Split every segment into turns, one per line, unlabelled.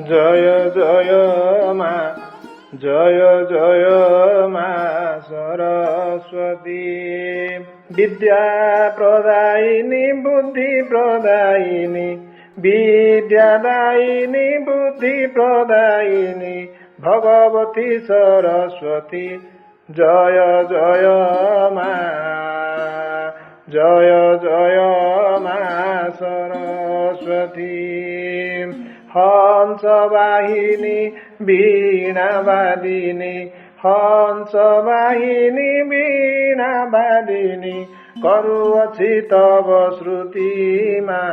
জয় জয় মা জয় জয় মা সরস্বতী বিদ্যা প্রদায়িনী বুদ্ধি প্রদায়িনী বিদ্যাদায়িনী বুদ্ধি প্রদায়িনী ভগবতী সরস্বতী জয় জয় মা জয় জয় মা সরস্বতী হংস বাহিনী বীণা বাদিনী হংস বাহিনী বীণা বাদিনী করুଅছি তব শ্রুতি মা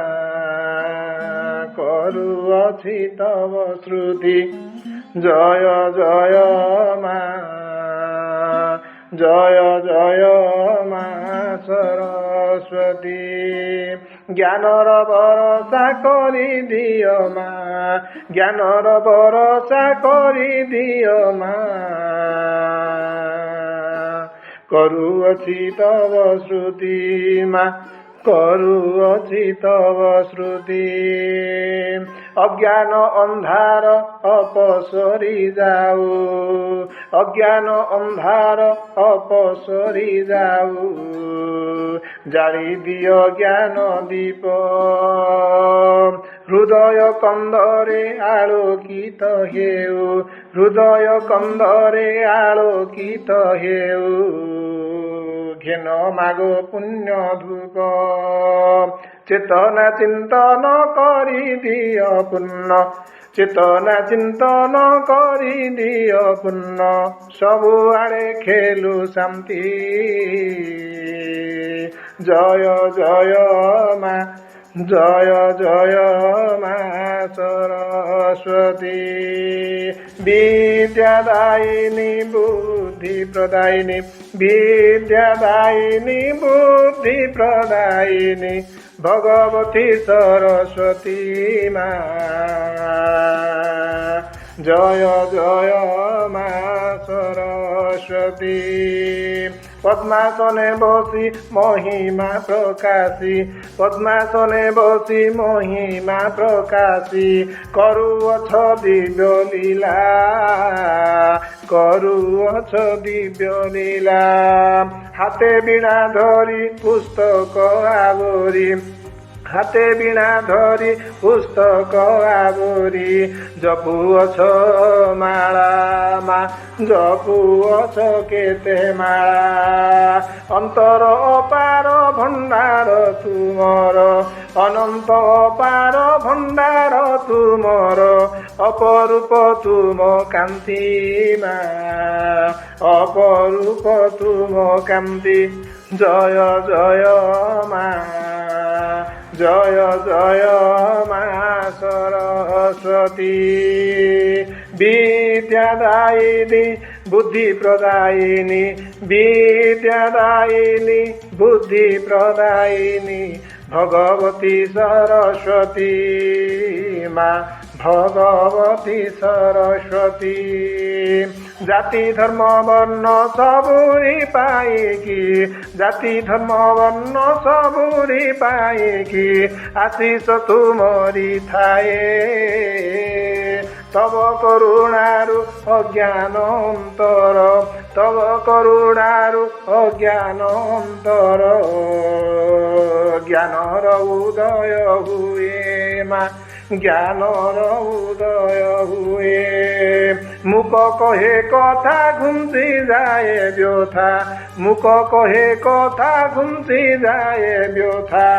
করুଅছি তব শ্রুতি জয় জয় মা জয় জয় মা সরস্বতী জ্ঞানর ভরসা করি দিও মা জ্ঞানর ভরসা করি দিও মা করুଅছি তব শ্রুতি মা করুଅছি তব শ্রুতি অজ্ঞান ଅନ୍ଧାର অপসরি যাও অজ্ঞান ଅନ୍ଧାର অপসরি যাও জালি দিও জ্ঞান দীপ হৃদয় কন্দরে আলোকিত হেউ হৃদয় কন্দরে আলোকিত হেউ ঘেন মাগো পুণ্য ধূপ চেতনা চিন্তন করি দিও পুণ্য চেতনা চিন্তন করি দিও পুণ্য ସବୁଆଡ଼େ খেলু শান্তি জয় জয় মা জয় জয় মা সরস্বতী বিদ্যাদায়িনী বুদ্ধি প্রদায়িনী বিদ্যাদায়িনী বুদ্ধি প্রদায়িনী ভগবতী সরস্বতী মা জয় জয় মা সরস্বতী পদ্মাসনে বসি মহিমা প্রকাশী পদ্মাসনে বসি মহিমা প্রকাশী করুଅছ দিব্য লীলা করুଅছ দিব্য লীলা হাতে বীণা ধরি পুস্তক আবরি হাতে বীণা ধরি পুস্তক আবরি জপুଅছ মালা মা জপুଅছ কেতে মালা অন্তর অপার ভণ্ডার তুমর অনন্ত অপার ভণ্ডার তুমর অপরূপ তুম কান্তি মা অপরূপ তুম কান্তি জয় জয় মা জয় জয় মা সরস্বতী বিদ্যাদায়িনী বুদ্ধি প্রদায়িনী বিদ্যাদায়িনী বুদ্ধি প্রদায়িনী ভগবতী সরস্বতী মা ভগবতী সরস্বতী জাতি ধর্ম বর্ণ সবুরি পাইকি জাতি ধর্ম বর্ণ সবুরি পাইকি আশিষ তুমরি থায়ে তব করুণারু অজ্ঞান অন্তর তব করুণারু অজ্ঞান অন্তর জ্ঞানর উদয় হুয়ে মা জ্ঞানর উদয় হুয়ে মুখ কহে কথা ঘুমছি যায় ব্যথা মুখ কহে কথা ঘুমছি যায় ব্যথা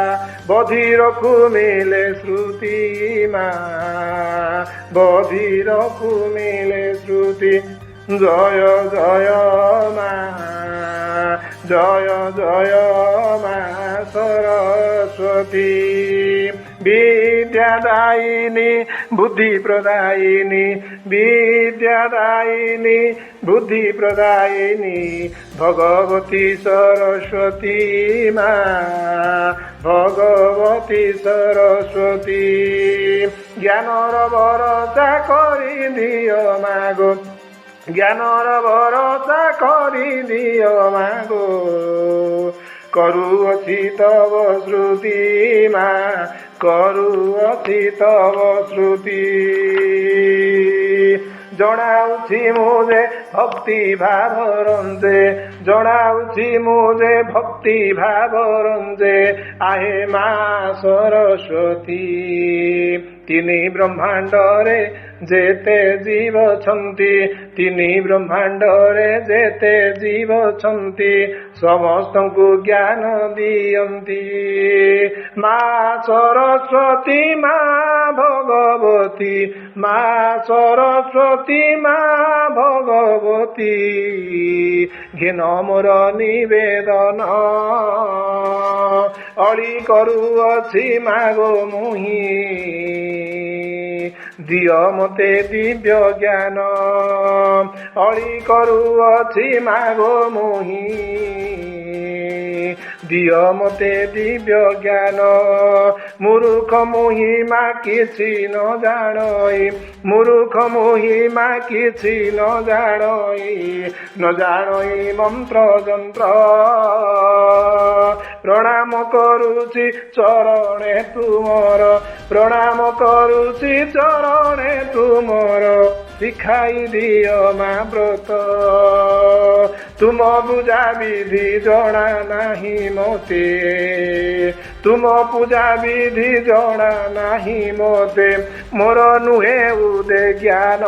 বধির কুমিলে শ্রুতি মা বধির কুমিলে শ্রুতি জয় জয় মা জয় জয় মা সরস্বতী বিদ্যাদায়িনী বুদ্ধি প্রদায়িনী বিদ্যাদায়িনী বুদ্ধি প্রদায়িনী ভগবতী সরস্বতী মা ভগবতী সরস্বতী জ্ঞানর ভরসা করি দিও মাগো জ্ঞানর ভরসা করি দিও মাগো କରୁଅଛି ତବ ଶ୍ରୁତି ମା କରୁଅଛି ତବ ଶ୍ରୁତି। ଜଣାଉଛି ମୁଁ ଯେ ଭକ୍ତି ଭାବ ରଞ୍ଜେ, ଜଣାଉଛି ମୁଁ ଯେ ଭକ୍ତି ଭାବ ରଞ୍ଜେ, ଆହେ ମା ସରସ୍ୱତୀ। ତିନି ବ୍ରହ୍ମାଣ୍ଡରେ ଯେତେ ଜୀବ ଅଛନ୍ତି, ତିନି ବ୍ରହ୍ମାଣ୍ଡରେ ଯେତେ ଜୀବ ଅଛନ୍ତି, ସମସ୍ତଙ୍କୁ ଜ୍ଞାନ ଦିଅନ୍ତି। ମା ସରସ୍ୱତୀ ମା ଭଗବତୀ, ମା ସରସ୍ୱତୀ ମା ଭଗବତୀ, ଘେନ ମୋର ନିବେଦନ। ଅଳି କରୁଅଛି ମାଗୋ ମୁହିଁ, ଦିଅ ମୋତେ ଦିବ୍ୟ ଜ୍ଞାନ। ଅଳି କରୁଅଛି ମାଗୋ ମୁହିଁ, ଦିଅ ମୋତେ ଦିବ୍ୟ ଜ୍ଞାନ। ମୂର୍ଖ ମୁହିମା କିଛି ନ ଜାଣଇ, ମୂର୍ଖ ମୁହିମା କିଛି ନ ଜାଣଇ, ନ ଜାଣଇ ମନ୍ତ୍ର ଯନ୍ତ୍ର। ପ୍ରଣାମ କରୁଛି ଚରଣେ ତୁମର, ପ୍ରଣାମ କରୁଛି ଚରଣେ ତୁମର, ଶିଖାଇ ଦିଅ ମା ବ୍ରତ। ତୁମ ପୂଜା ବିଧି ଜଣା ନାହିଁ ମୋତେ, ତୁମ ପୂଜା ବିଧି ଜଣା ନାହିଁ ମୋତେ, ମୋର ନୁହେଁ ଉଦେ ଜ୍ଞାନ।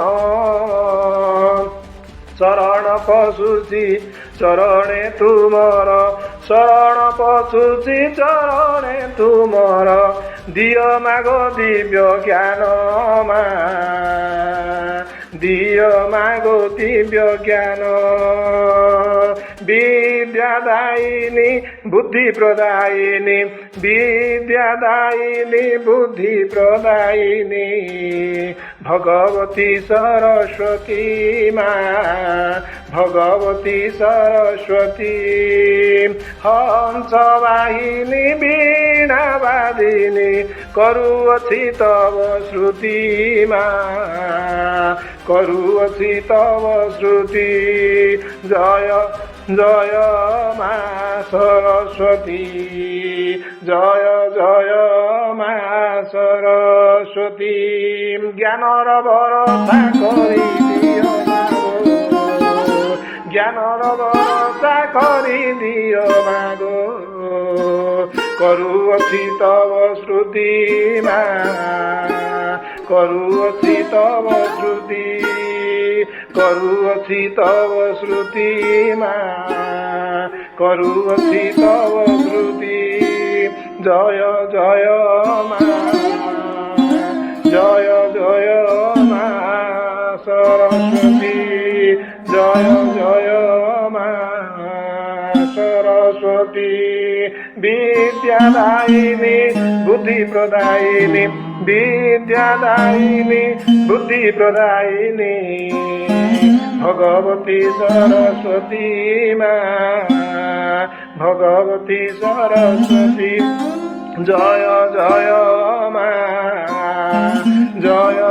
ଶରଣ ପଶୁଛି ଚରଣେ ତୁମର, ଶରଣ ପଶୁଛି ଚରଣେ ତୁମର, ଦିଅ ମାଗ ଦିବ୍ୟ ଜ୍ଞାନ ମା, ଦିଅ ମାଗ ଦିବ୍ୟ ଜ୍ଞାନ। ବିଦ୍ୟାଦାୟିନୀ ବୁଦ୍ଧି ପ୍ରଦାୟିନୀ, ବିଦ୍ୟାଦାୟିନୀ ବୁଦ୍ଧି ପ୍ରଦାୟିନୀ, ଭଗବତୀ ସରସ୍ୱତୀ ମା, ଭଗବତୀ ସରସ୍ୱତୀ। ହଂସ ବାହିନୀ ବୀଣା ବାଦିନୀ, କରୁଅଛି ତବ ଶ୍ରୁତି ମା, କରୁଅଛି ତବ ଶ୍ରୁତି। ଜୟ ଜୟ ମା ସରସ୍ୱତୀ, ଜୟ ଜୟ ମା ସରସ୍ୱତୀ। ଜ୍ଞାନର ଭରସା କରିଦିଅ ମାଗୋ, ଜ୍ଞାନର ଭରସା କରିଦିଅ ମାଗୋ, କରୁଅଛି ତବ ଶ୍ରୁତି ମା, କରୁଅଛି ତବ ଶ୍ରୁତି, କରୁଅଛି ତବ ଶ୍ରୁତି ମା, କରୁଅଛି ତବ ଶ୍ରୁତି। ଜୟ ଜୟ ମା, ଜୟ ଜୟ ମା ସରସ୍ୱତୀ, ଜୟ ଜୟ ମା ସରସ୍ୱତୀ। বিদ্যাদায়িনী বুদ্ধি প্রদায়িনী, বিদ্যাদায়িনী বুদ্ধি প্রদায়িনী, ভগবতী সরস্বতী মা, ভগবতী সরস্বতী। জয় জয় মা, জয়